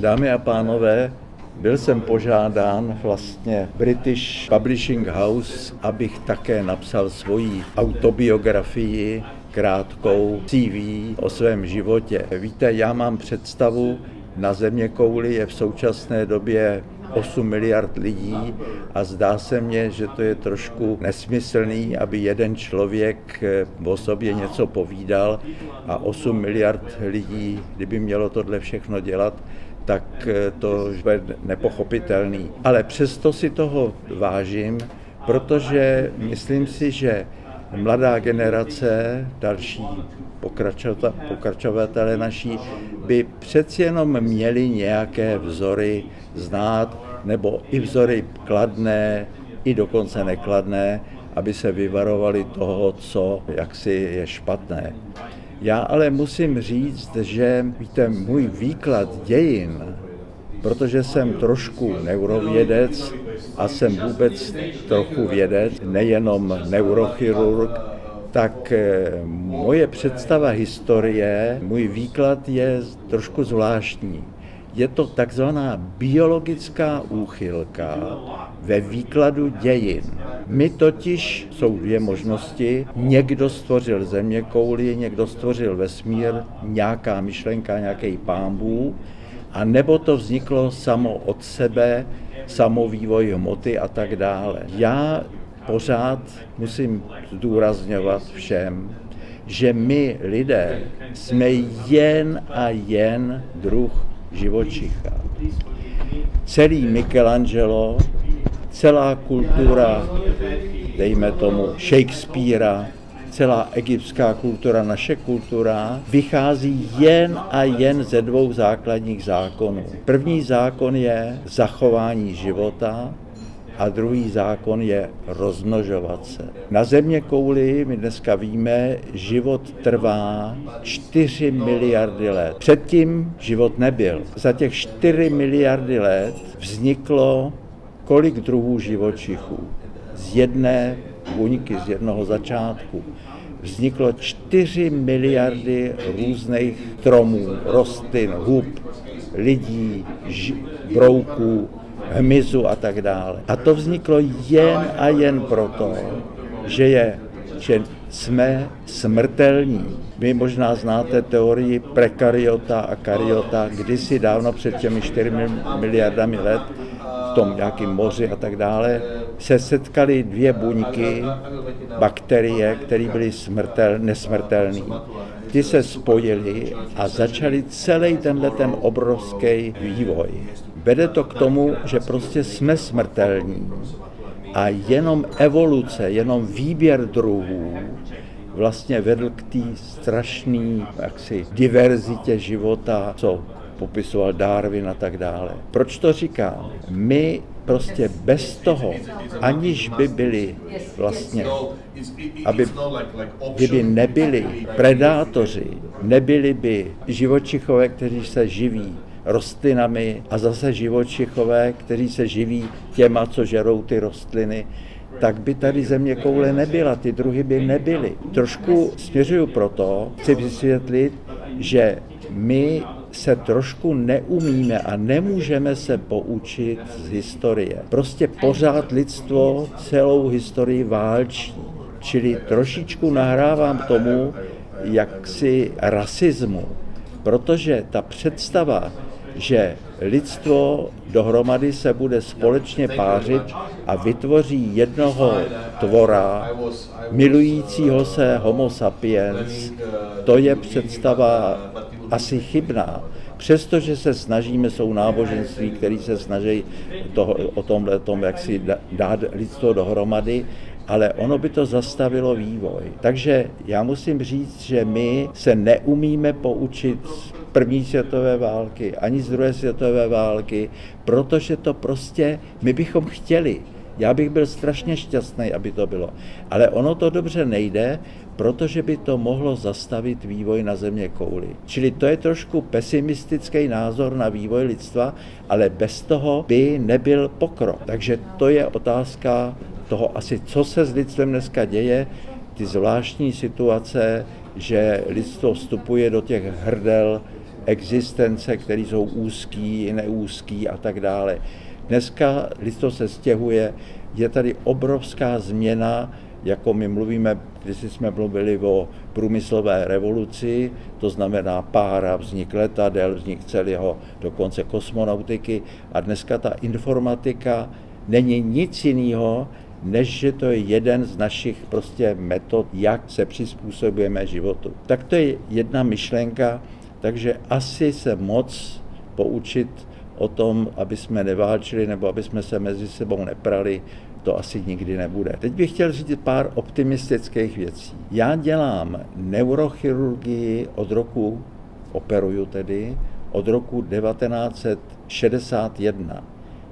Dámy a pánové, byl jsem požádán vlastně British Publishing House, abych také napsal svoji autobiografii, krátkou CV o svém životě. Víte, já mám představu, na zeměkouli je v současné době 8 miliard lidí a zdá se mně, že to je trošku nesmyslný, aby jeden člověk o sobě něco povídal a 8 miliard lidí, kdyby mělo tohle všechno dělat, tak to je nepochopitelný. Ale přesto si toho vážím, protože myslím si, že mladá generace, další pokračovatelé naší, by přeci jenom měli nějaké vzory znát, nebo i vzory kladné, i dokonce nekladné, aby se vyvarovali toho, co jaksi je špatné. Já ale musím říct, že víte, můj výklad dějin, protože jsem trošku neurovědec a jsem vůbec trochu vědec, nejenom neurochirurg, tak moje představa historie, můj výklad je trošku zvláštní. Je to takzvaná biologická úchylka ve výkladu dějin. My totiž, jsou dvě možnosti, někdo stvořil zeměkouli, někdo stvořil vesmír, nějaká myšlenka, nějaký Pán Bůh, a nebo to vzniklo samo od sebe, samovývoj hmoty a tak dále. Já pořád musím zdůrazňovat všem, že my lidé jsme jen a jen druh živočicha. Celý Michelangelo, celá kultura, dejme tomu Shakespearea, celá egyptská kultura, naše kultura, vychází jen a jen ze dvou základních zákonů. První zákon je zachování života a druhý zákon je rozmnožovat se. Na zeměkouli my dneska víme, život trvá 4 miliardy let. Předtím život nebyl. Za těch 4 miliardy let vzniklo kolik druhů živočichů? Z jedné buňky, z jednoho začátku. Vzniklo 4 miliardy různých stromů, rostlin, hub, lidí, brouků, hmyzu a tak dále. A to vzniklo jen a jen proto, že jsme smrtelní. Vy možná znáte teorii prekaryota a karyota, kdysi dávno před těmi 4 miliardami let v tom nějakém moři a tak dále, se setkaly dvě buňky, bakterie, které byly nesmrtelné. Ty se spojily a začaly celý ten obrovský vývoj. Vede to k tomu, že prostě jsme smrtelní a jenom evoluce, jenom výběr druhů vlastně vedl k té strašné diverzitě života, co popisoval Darwin a tak dále. Proč to říkám? My prostě bez toho, aniž by byli vlastně, kdyby nebyli predátoři, nebyli by živočichové, kteří se živí rostlinami a zase živočichové, kteří se živí těma, co žerou ty rostliny, tak by tady zeměkoule nebyla, ty druhy by nebyly. Trošku směřuju proto, chci vysvětlit, že my se trošku neumíme a nemůžeme se poučit z historie. Prostě pořád lidstvo celou historii válčí. Čili trošičku nahrávám tomu jaksi rasismu, protože ta představa, že lidstvo dohromady se bude společně pářit a vytvoří jednoho tvora, milujícího se homo sapiens, to je představa asi chybná. Přestože se snažíme, jsou náboženství, které se snaží o tomhle, jak si dát lidstvo dohromady, ale ono by to zastavilo vývoj. Takže já musím říct, že my se neumíme poučit z první světové války, ani z druhé světové války, protože to prostě my bychom chtěli. Já bych byl strašně šťastný, aby to bylo. Ale ono to dobře nejde, protože by to mohlo zastavit vývoj na zeměkouli. Čili to je trošku pesimistický názor na vývoj lidstva, ale bez toho by nebyl pokrok. Takže to je otázka toho asi, co se s lidstvem dneska děje, ty zvláštní situace, že lidstvo vstupuje do těch hrdel existence, které jsou úzký, neúzký a tak dále. Dneska lidstvo se stěhuje, je tady obrovská změna, jako my mluvíme, když jsme mluvili o průmyslové revoluci, to znamená pára, vznik letadel, vznik celého, dokonce kosmonautiky, a dneska ta informatika není nic jiného, než že to je jeden z našich prostě metod, jak se přizpůsobujeme životu. Tak to je jedna myšlenka, takže asi se moc poučit o tom, aby jsme neválčili nebo aby jsme se mezi sebou neprali, to asi nikdy nebude. Teď bych chtěl říct pár optimistických věcí. Já dělám neurochirurgii operuju tedy, od roku 1961.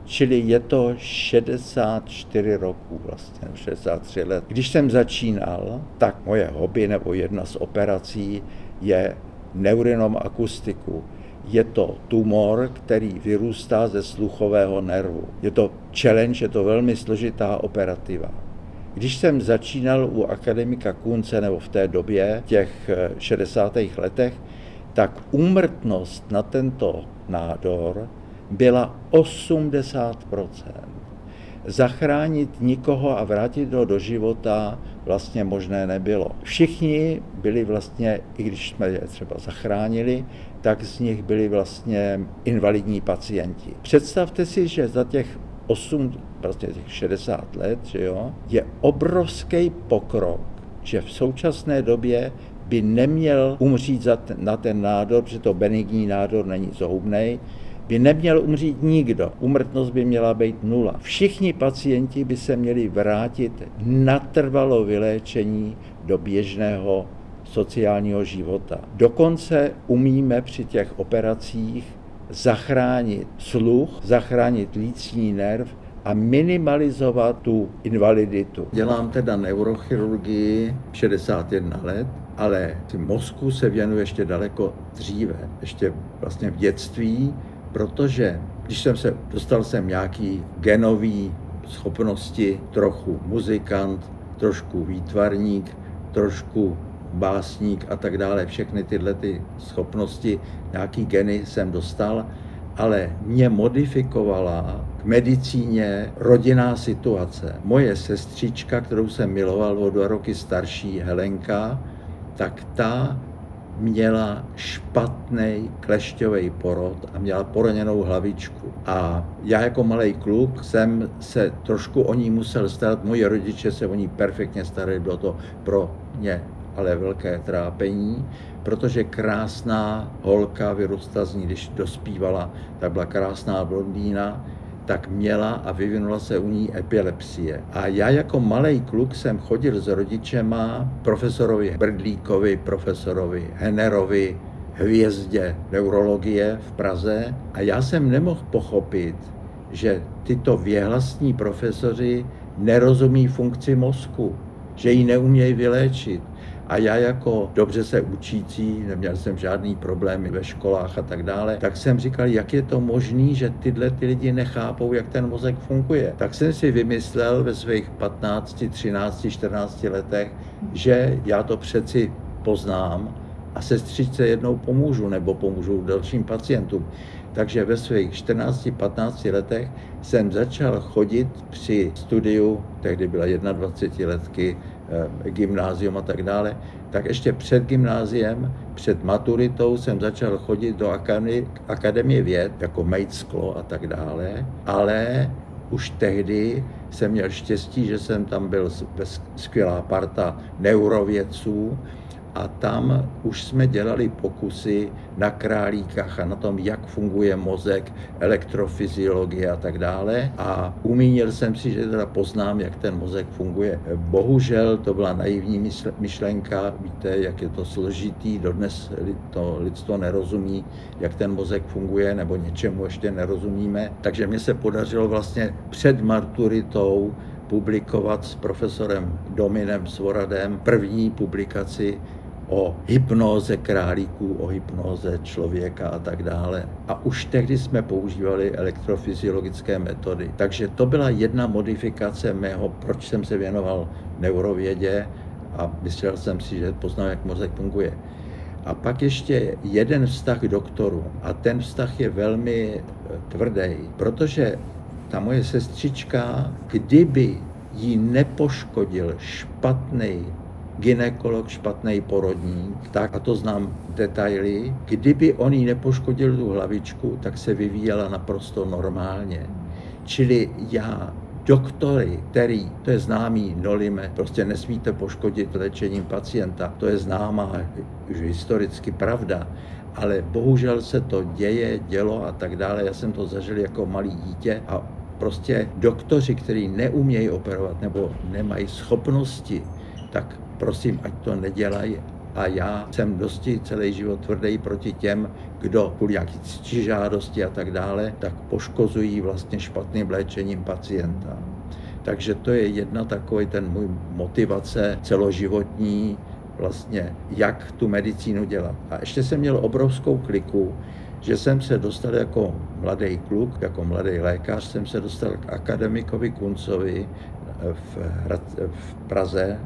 Čili je to 64 roků vlastně, 63 let. Když jsem začínal, tak moje hobby nebo jedna z operací je neurinom akustiku. Je to tumor, který vyrůstá ze sluchového nervu. Je to challenge, je to velmi složitá operativa. Když jsem začínal u akademika Kunce, nebo v té době, těch 60. letech, tak úmrtnost na tento nádor byla 80%. Zachránit nikoho a vrátit ho do života vlastně možné nebylo. Všichni byli vlastně, i když jsme je třeba zachránili, tak z nich byli vlastně invalidní pacienti. Představte si, že za těch 60 let, že jo, je obrovský pokrok, že v současné době by neměl umřít na ten nádor, protože to benigní nádor není zhoubnej, by neměl umřít nikdo. Úmrtnost by měla být 0. Všichni pacienti by se měli vrátit natrvalo vyléčení do běžného sociálního života. Dokonce umíme při těch operacích zachránit sluch, zachránit lícní nerv a minimalizovat tu invaliditu. Dělám teda neurochirurgii 61 let, ale mozku se věnuje ještě daleko dříve, ještě vlastně v dětství, protože když dostal jsem nějaký genový schopnosti, trochu muzikant, trošku výtvarník, trošku básník a tak dále, všechny tyhle schopnosti, nějaký geny jsem dostal, ale mě modifikovala k medicíně rodinná situace. Moje sestřička, kterou jsem miloval o 2 roky starší, Helenka, tak ta měla špatný klešťový porod a měla poraněnou hlavičku. A já jako malý kluk jsem se trošku o ní musel starat. Moji rodiče se o ní perfektně starali, bylo to pro ně ale velké trápení, protože krásná holka vyrostla z ní, když dospívala, tak byla krásná blondýna, tak měla a vyvinula se u ní epilepsie. A já jako malý kluk jsem chodil s rodičema profesorovi Brdlíkovi, profesorovi Hennerovi, hvězdě neurologie v Praze, a já jsem nemohl pochopit, že tyto věhlasní profesoři nerozumí funkci mozku, že ji neumějí vyléčit. A já jako dobře se učící, neměl jsem žádný problémy ve školách a tak dále, tak jsem říkal, jak je to možné, že tyhle lidi nechápou, jak ten mozek funguje. Tak jsem si vymyslel ve svých 15, 13, 14 letech, že já to přeci poznám a sestřičce jednou pomůžu, nebo pomůžu dalším pacientům. Takže ve svých 14-15 letech jsem začal chodit při studiu, tehdy byla 21letky, gymnázium a tak dále, tak ještě před gymnáziem, před maturitou jsem začal chodit do Akademie věd, jako mejt sklo a tak dále, ale už tehdy jsem měl štěstí, že jsem tam byl skvělá parta neurovědců, a tam už jsme dělali pokusy na králíkách a na tom, jak funguje mozek, elektrofyziologie a tak dále. A umínil jsem si, že teda poznám, jak ten mozek funguje. Bohužel to byla naivní myšlenka, víte, jak je to složitý, dodnes to lidstvo nerozumí, jak ten mozek funguje, nebo něčemu ještě nerozumíme. Takže mně se podařilo vlastně před maturitou publikovat s profesorem Dominem Svoradem první publikaci o hypnóze králíků, o hypnóze člověka a tak dále. A už tehdy jsme používali elektrofyziologické metody. Takže to byla jedna modifikace mého, proč jsem se věnoval neurovědě a myslel jsem si, že poznám, jak mozek funguje. A pak ještě jeden vztah k doktoru. A ten vztah je velmi tvrdý, protože ta moje sestřička, kdyby jí nepoškodil špatný gynekolog, špatný porodník, tak, a to znám detaily, kdyby on jí nepoškodil tu hlavičku, tak se vyvíjela naprosto normálně. Čili já doktory, který, to je známý nolime, prostě nesmíte poškodit léčením pacienta, to je známá už historicky pravda, ale bohužel se to dělo a tak dále. Já jsem to zažil jako malý dítě a prostě doktoři, kteří neumějí operovat nebo nemají schopnosti, tak prosím, ať to nedělají. A já jsem dosti celý život tvrdý proti těm, kdo kvůli nějaký ctižádosti a tak dále, tak poškozují vlastně špatným léčením pacienta. Takže to je jedna takový ten můj motivace celoživotní, vlastně jak tu medicínu dělat. A ještě jsem měl obrovskou kliku, že jsem se dostal jako mladý kluk, jako mladý lékař, jsem se dostal k akademikovi Kuncovi v Praze,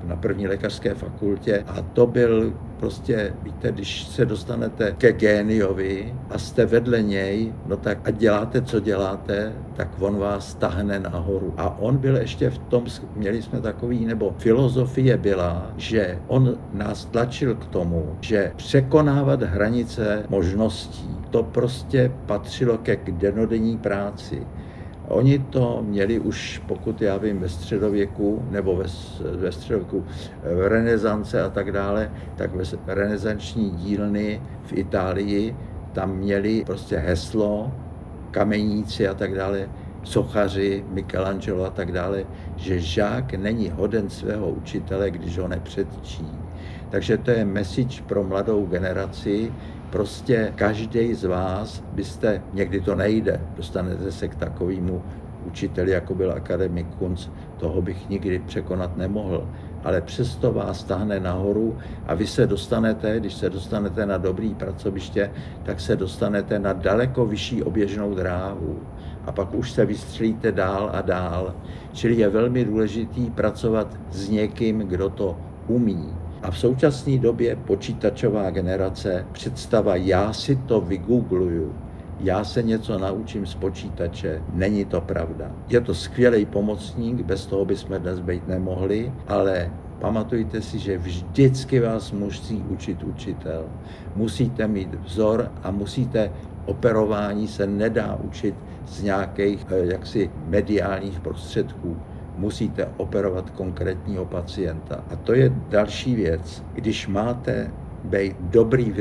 na první lékařské fakultě a to byl prostě, víte, když se dostanete ke géniovi a jste vedle něj, no tak a děláte, co děláte, tak on vás tahne nahoru. A on byl ještě v tom, měli jsme takový, nebo filozofie byla, že on nás tlačil k tomu, že překonávat hranice možností, to prostě patřilo ke dennodenní práci. Oni to měli už, pokud já vím, ve středověku, nebo ve středověku v renesance a tak dále, tak ve renesanční dílny v Itálii tam měli prostě heslo, kameníci a tak dále, sochaři, Michelangelo a tak dále, že žák není hoden svého učitele, když ho nepředčí. Takže to je message pro mladou generaci. Prostě každý z vás byste, někdy to nejde, dostanete se k takovému učiteli, jako byl akademik Kunc, toho bych nikdy překonat nemohl, ale přesto vás tahne nahoru a vy se dostanete, když se dostanete na dobrý pracoviště, tak se dostanete na daleko vyšší oběžnou dráhu a pak už se vystřelíte dál a dál. Čili je velmi důležitý pracovat s někým, kdo to umí. A v současné době počítačová generace, představa já si to vygoogluju, já se něco naučím z počítače, není to pravda. Je to skvělý pomocník, bez toho bychom dnes být nemohli, ale pamatujte si, že vždycky vás musí učit učitel. Musíte mít vzor a operování se nedá učit z nějakých jaksi mediálních prostředků. Musíte operovat konkrétního pacienta. A to je další věc. Když máte být dobrý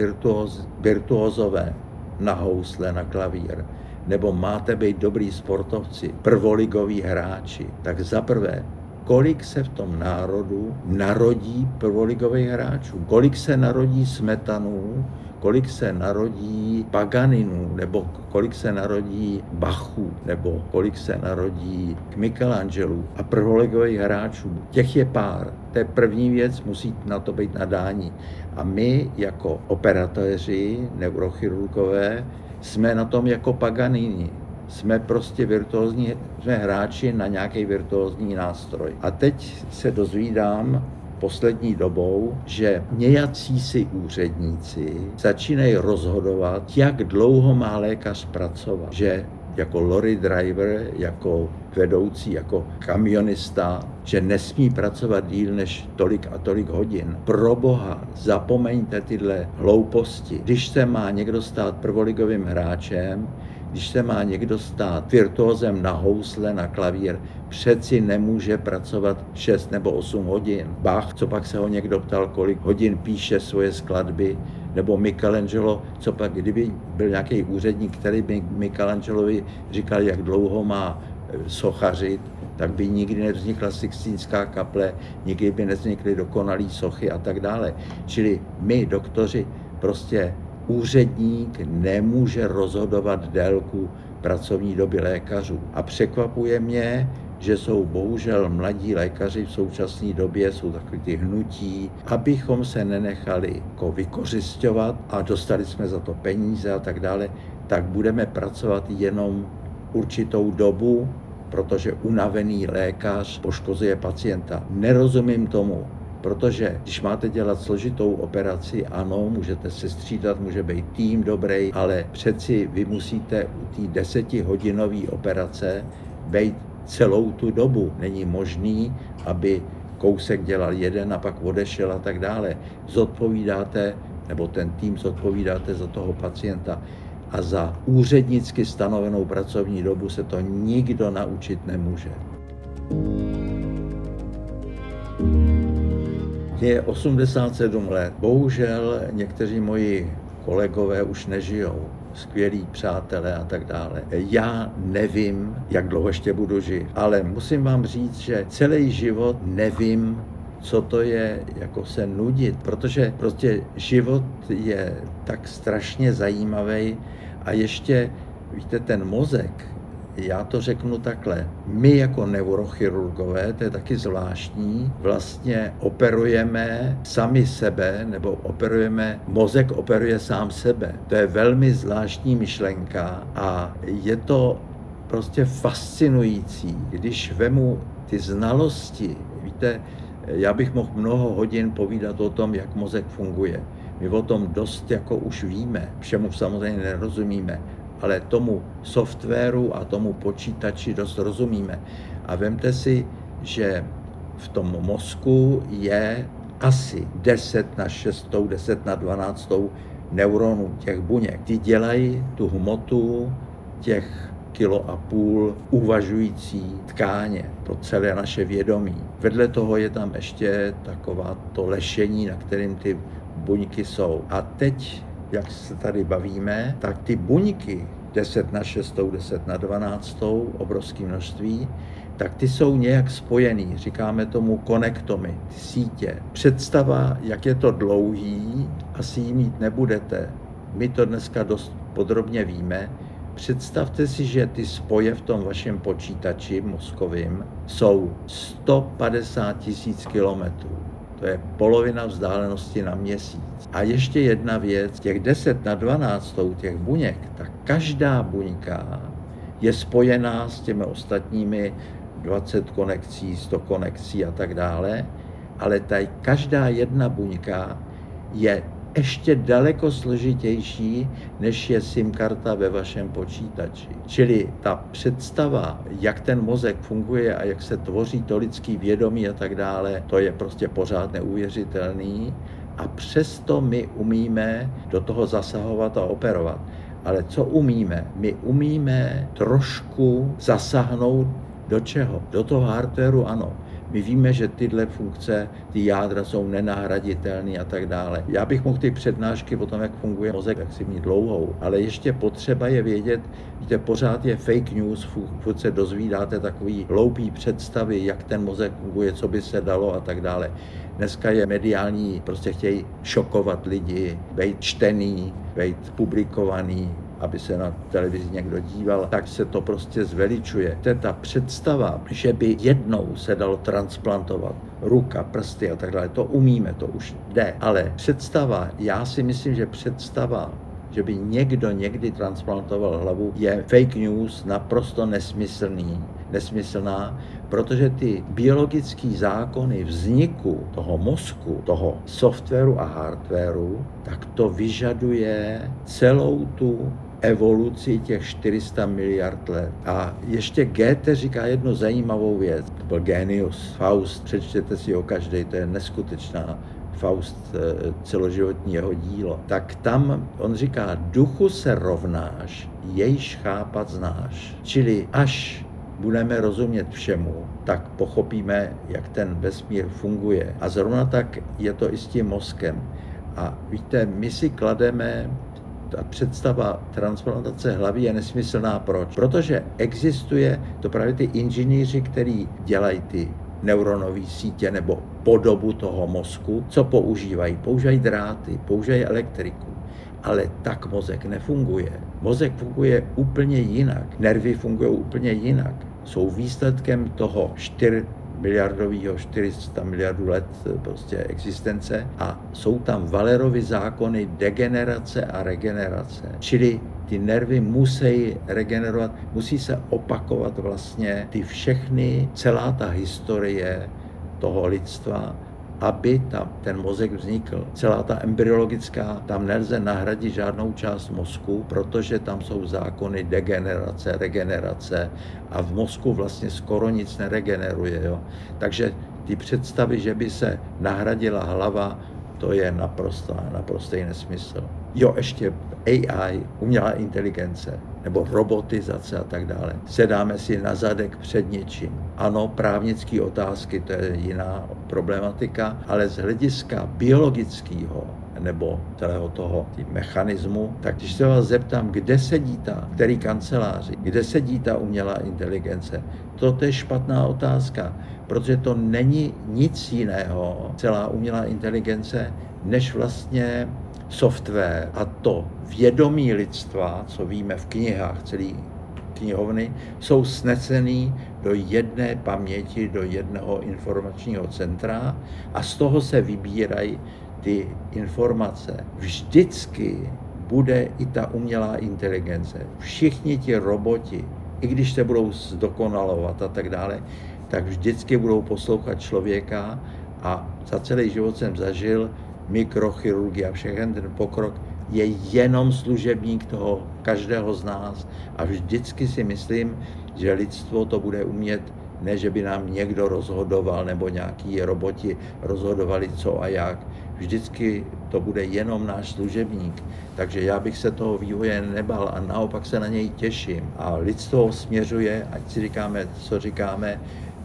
virtuózové na housle, na klavír, nebo máte být dobrý sportovci, prvoligoví hráči, tak zaprvé, kolik se v tom národu narodí prvoligových hráčů, kolik se narodí Smetanů, kolik se narodí Paganinů, nebo kolik se narodí Bachů, nebo kolik se narodí Michelangelů a prvoligových hráčů. Těch je pár. To je první věc, musí na to být nadání. A my jako operatoři, neurochirurgové, jsme na tom jako Paganini. Jsme prostě virtuózní, jsme hráči na nějaký virtuózní nástroj. A teď se dozvídám poslední dobou, že nějací si úředníci začínají rozhodovat, jak dlouho má lékař pracovat. Že jako lorry driver, jako vedoucí, jako kamionista, že nesmí pracovat díl než tolik a tolik hodin. Pro boha, zapomeňte tyhle hlouposti. Když se má někdo stát prvoligovým hráčem, když se má někdo stát virtuózem na housle, na klavír, přeci nemůže pracovat 6 nebo 8 hodin. Bach, co pak se ho někdo ptal, kolik hodin píše svoje skladby, nebo Michelangelo, co pak, kdyby byl nějaký úředník, který by Michelangelovi říkal, jak dlouho má sochařit, tak by nikdy nevznikla Sixtínská kaple, nikdy by nevznikly dokonalý sochy a tak dále. Čili my, doktoři, prostě úředník nemůže rozhodovat délku pracovní doby lékařů. A překvapuje mě, že jsou bohužel mladí lékaři v současné době, jsou takový ty hnutí, abychom se nenechali jako vykořisťovat a dostali jsme za to peníze a tak dále, tak budeme pracovat jenom určitou dobu, protože unavený lékař poškozuje pacienta. Nerozumím tomu. Protože když máte dělat složitou operaci, ano, můžete se střídat, může být tým dobrý, ale přeci vy musíte u té 10hodinové operace být celou tu dobu. Není možný, aby kousek dělal jeden a pak odešel a tak dále. Zodpovídáte, nebo ten tým zodpovídáte za toho pacienta a za úřednicky stanovenou pracovní dobu se to nikdo naučit nemůže. Mně je 87 let. Bohužel někteří moji kolegové už nežijou. Skvělí přátelé a tak dále. Já nevím, jak dlouho ještě budu žít, ale musím vám říct, že celý život nevím, co to je jako se nudit, protože prostě život je tak strašně zajímavý a ještě, víte, ten mozek, já to řeknu takhle, my jako neurochirurgové, to je taky zvláštní, vlastně operujeme sami sebe, nebo mozek operuje sám sebe. To je velmi zvláštní myšlenka a je to prostě fascinující, když vemu ty znalosti, víte, já bych mohl mnoho hodin povídat o tom, jak mozek funguje. My o tom dost jako už víme, všemu samozřejmě nerozumíme, ale tomu softwaru a tomu počítači dost rozumíme. A vemte si, že v tom mozku je asi 10 na 6, 10 na 12 neuronů, těch buněk. Ty dělají tu hmotu těch 1,5 kg uvažující tkáně pro celé naše vědomí. Vedle toho je tam ještě taková to lešení, na kterým ty buňky jsou. A teď, jak se tady bavíme, tak ty buňky 10 na 6, 10 na 12, obrovské množství, tak ty jsou nějak spojený, říkáme tomu konektomy, ty sítě. Představa, jak je to dlouhý, asi ji mít nebudete. My to dneska dost podrobně víme. Představte si, že ty spoje v tom vašem počítači mozkovým jsou 150 000 kilometrů. To je polovina vzdálenosti na měsíc. A ještě jedna věc, těch 10 na 12 těch buněk, tak každá buňka je spojená s těmi ostatními 20 konekcí, 100 konekcí a tak dále, ale tady každá jedna buňka je ještě daleko složitější, než je SIM karta ve vašem počítači. Čili ta představa, jak ten mozek funguje a jak se tvoří to lidský vědomí a tak dále, to je prostě pořád neuvěřitelný a přesto my umíme do toho zasahovat a operovat. Ale co umíme? My umíme trošku zasáhnout do čeho? Do toho hardwareu ano. My víme, že tyhle funkce, ty jádra jsou nenahraditelné a tak dále. Já bych mohl ty přednášky o tom, jak funguje mozek, jak si mít dlouhou, ale ještě potřeba je vědět, že pořád je fake news, furt se dozvídáte takový hloupý představy, jak ten mozek funguje, co by se dalo a tak dále. Dneska je mediální, prostě chtějí šokovat lidi, být čtený, být publikovaný, aby se na televizi někdo díval, tak se to prostě zveličuje. To je ta představa, že by jednou se dalo transplantovat ruka, prsty a tak dále, to umíme, to už jde. Ale představa, já si myslím, že představa, že by někdo někdy transplantoval hlavu, je fake news, naprosto nesmyslná, protože ty biologické zákony vzniku toho mozku, toho softwaru a hardwaru, tak to vyžaduje celou tu evoluci těch 400 miliard let. A ještě Goethe říká jednu zajímavou věc. To byl génius. Faust, přečtěte si ho každý, to je neskutečná. Faust, celoživotní jeho dílo. Tak tam on říká, duchu se rovnáš, jejž chápat znáš. Čili až budeme rozumět všemu, tak pochopíme, jak ten vesmír funguje. A zrovna tak je to i s tím mozkem. A víte, my si klademe, ta představa transplantace hlavy je nesmyslná. Proč? Protože existuje to právě ty inženýři, kteří dělají ty neuronové sítě nebo podobu toho mozku, co používají? Používají dráty, používají elektriku. Ale tak mozek nefunguje. Mozek funguje úplně jinak. Nervy fungují úplně jinak. Jsou výsledkem toho 400 miliardů let prostě existence a jsou tam Valerovy zákony degenerace a regenerace. Čili ty nervy musí regenerovat, musí se opakovat vlastně ty všechny, celá ta historie toho lidstva aby tam ten mozek vznikl. Celá ta embryologická, tam nelze nahradit žádnou část mozku, protože tam jsou zákony degenerace, regenerace a v mozku vlastně skoro nic neregeneruje. Jo? Takže ty představy, že by se nahradila hlava, to je naprostý nesmysl. Jo, ještě AI, umělá inteligence, nebo robotizace a tak dále. Sedáme si na zadek před něčím. Ano, právnické otázky, to je jiná problematika, ale z hlediska biologického nebo celého toho mechanismu, tak když se vás zeptám, kde sedí ta, který kanceláři, kde sedí ta umělá inteligence, to je špatná otázka, protože to není nic jiného, celá umělá inteligence, než vlastně software a to vědomí lidstva, co víme v knihách, celý knihovny, jsou snesený do jedné paměti, do jednoho informačního centra a z toho se vybírají ty informace. Vždycky bude i ta umělá inteligence. Všichni ti roboti, i když se budou zdokonalovat a tak dále, tak vždycky budou poslouchat člověka a za celý život jsem zažil mikrochirurgie a všechen ten pokrok je jenom služebník toho každého z nás a vždycky si myslím, že lidstvo to bude umět, ne že by nám někdo rozhodoval nebo nějaký roboti rozhodovali co a jak. Vždycky to bude jenom náš služebník. Takže já bych se toho vývoje nebal a naopak se na něj těším. A lidstvo směřuje, ať si říkáme, co říkáme,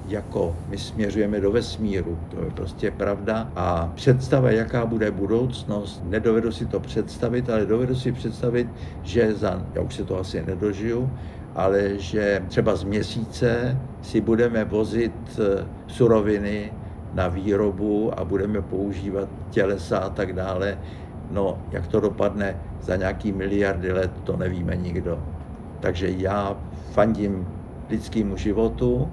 jako my směřujeme do vesmíru, to je prostě pravda. A představa, jaká bude budoucnost, nedovedu si to představit, ale dovedu si představit, že já už se to asi nedožiju, ale že třeba z Měsíce si budeme vozit suroviny na výrobu a budeme používat tělesa a tak dále. No, jak to dopadne za nějaký miliardy let, to nevíme nikdo. Takže já fandím lidskému životu,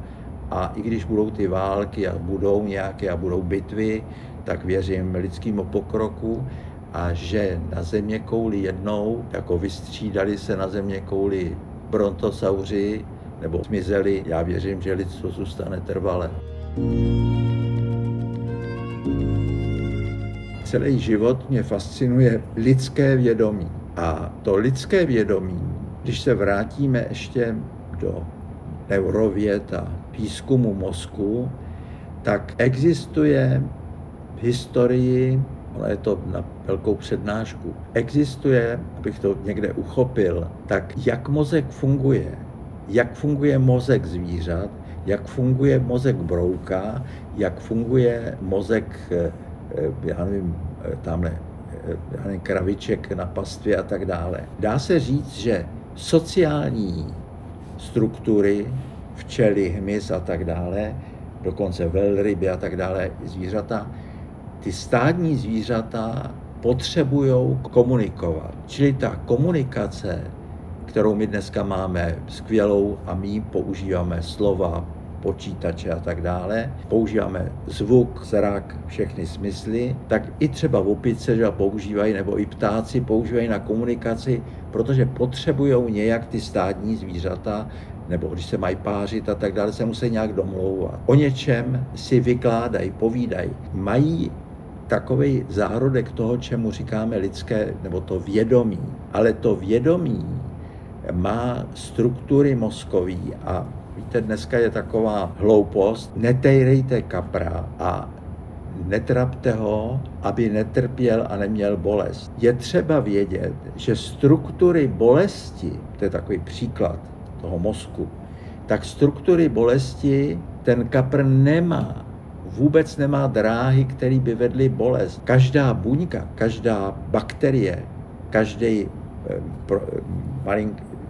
a i když budou ty války a budou nějaké a budou bitvy, tak věřím lidskému pokroku a že na zeměkouli jednou, jako vystřídali se na zeměkouli brontosauři nebo zmizeli, já věřím, že lidstvo zůstane trvale. Celý život mě fascinuje lidské vědomí. A to lidské vědomí, když se vrátíme ještě do neurověd a výzkumu mozku, tak existuje v historii, ono je to na velkou přednášku, existuje, abych to někde uchopil, tak jak mozek funguje, jak funguje mozek zvířat, jak funguje mozek brouka, jak funguje mozek, já nevím, tamhle, kraviček na pastvě a tak dále. Dá se říct, že sociální struktury, včely, hmyz a tak dále, dokonce velryby a tak dále, zvířata, ty stádní zvířata potřebují komunikovat. Čili ta komunikace, kterou my dneska máme skvělou a my používáme slova, počítače a tak dále, používáme zvuk, zrak, všechny smysly, tak i třeba opice, že používají, nebo i ptáci používají na komunikaci, protože potřebují nějak ty stádní zvířata, nebo když se mají pářit a tak dále, se musí nějak domlouvat. O něčem si vykládají, povídají. Mají takový zárodek toho, čemu říkáme lidské, nebo to vědomí. Ale to vědomí má struktury mozkový a víte, dneska je taková hloupost, netejrejte kapra a netrapte ho, aby netrpěl a neměl bolest. Je třeba vědět, že struktury bolesti, to je takový příklad toho mozku, tak struktury bolesti ten kapr nemá. Vůbec nemá dráhy, které by vedly bolest. Každá buňka, každá bakterie, každý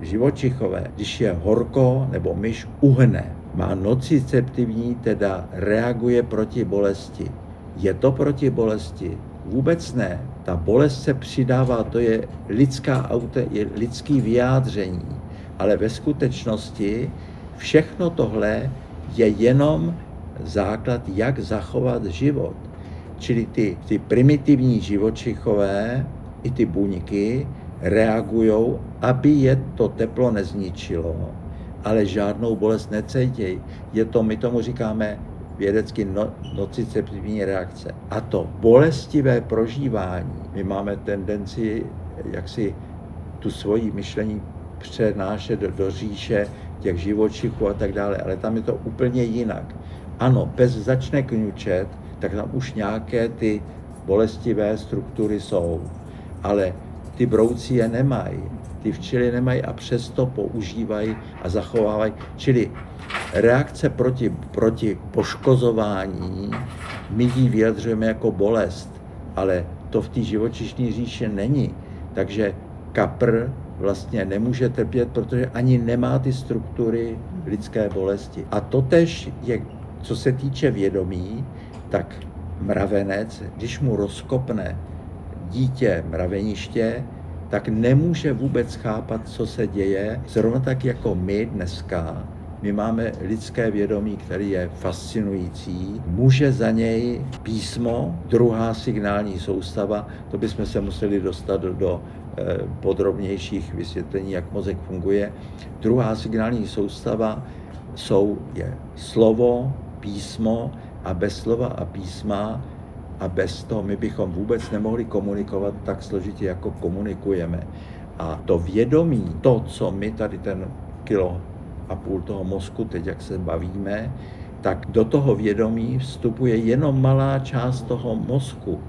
živočichové, když je horko nebo myš uhne, má nociceptivní, teda reaguje proti bolesti. Je to proti bolesti? Vůbec ne. Ta bolest se přidává, to je lidský vyjádření. Ale ve skutečnosti všechno tohle je jenom základ, jak zachovat život. Čili ty primitivní živočichové i ty buňky reagují, aby je to teplo nezničilo, ale žádnou bolest necítějí. My tomu říkáme vědecky nociceptivní reakce. A to bolestivé prožívání, my máme tendenci jaksi tu svoji myšlení přenášet do říše těch živočichů a tak dále, ale tam je to úplně jinak. Ano, pes začne kňučet, tak tam už nějaké ty bolestivé struktury jsou, ale ty brouci je nemají, ty včely nemají a přesto používají a zachovávají. Čili reakce proti poškozování, my ji vyjadřujeme jako bolest, ale to v té živočišné říši není. Takže kapr vlastně nemůže trpět, protože ani nemá ty struktury lidské bolesti. A totéž je, co se týče vědomí, tak mravenec, když mu rozkopne dítě mraveniště, tak nemůže vůbec chápat, co se děje. Zrovna tak jako my dneska, my máme lidské vědomí, které je fascinující. Může za něj písmo, druhá signální soustava, to bychom se museli dostat do podrobnějších vysvětlení, jak mozek funguje. Druhá signální soustava je slovo, písmo a bez slova a písma a bez toho my bychom vůbec nemohli komunikovat tak složitě, jako komunikujeme. A to vědomí, to, co my tady ten 1,5 kilo toho mozku, teď jak se bavíme, tak do toho vědomí vstupuje jenom malá část toho mozku.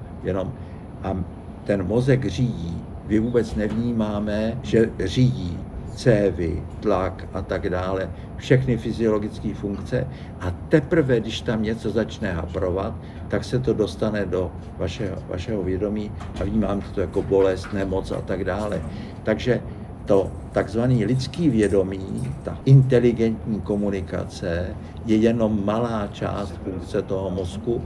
A ten mozek řídí. Vy vůbec nevnímáme, že řídí cévy, tlak a tak dále, všechny fyziologické funkce a teprve, když tam něco začne haprovat, tak se to dostane do vašeho vědomí a vnímáte to jako bolest, nemoc a tak dále. Takže to takzvané lidské vědomí, ta inteligentní komunikace je jenom malá část funkce toho mozku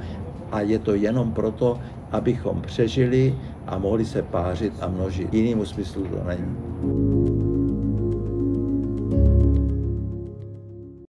a je to jenom proto, abychom přežili a mohli se pářit a množit. Jinému smyslu to není.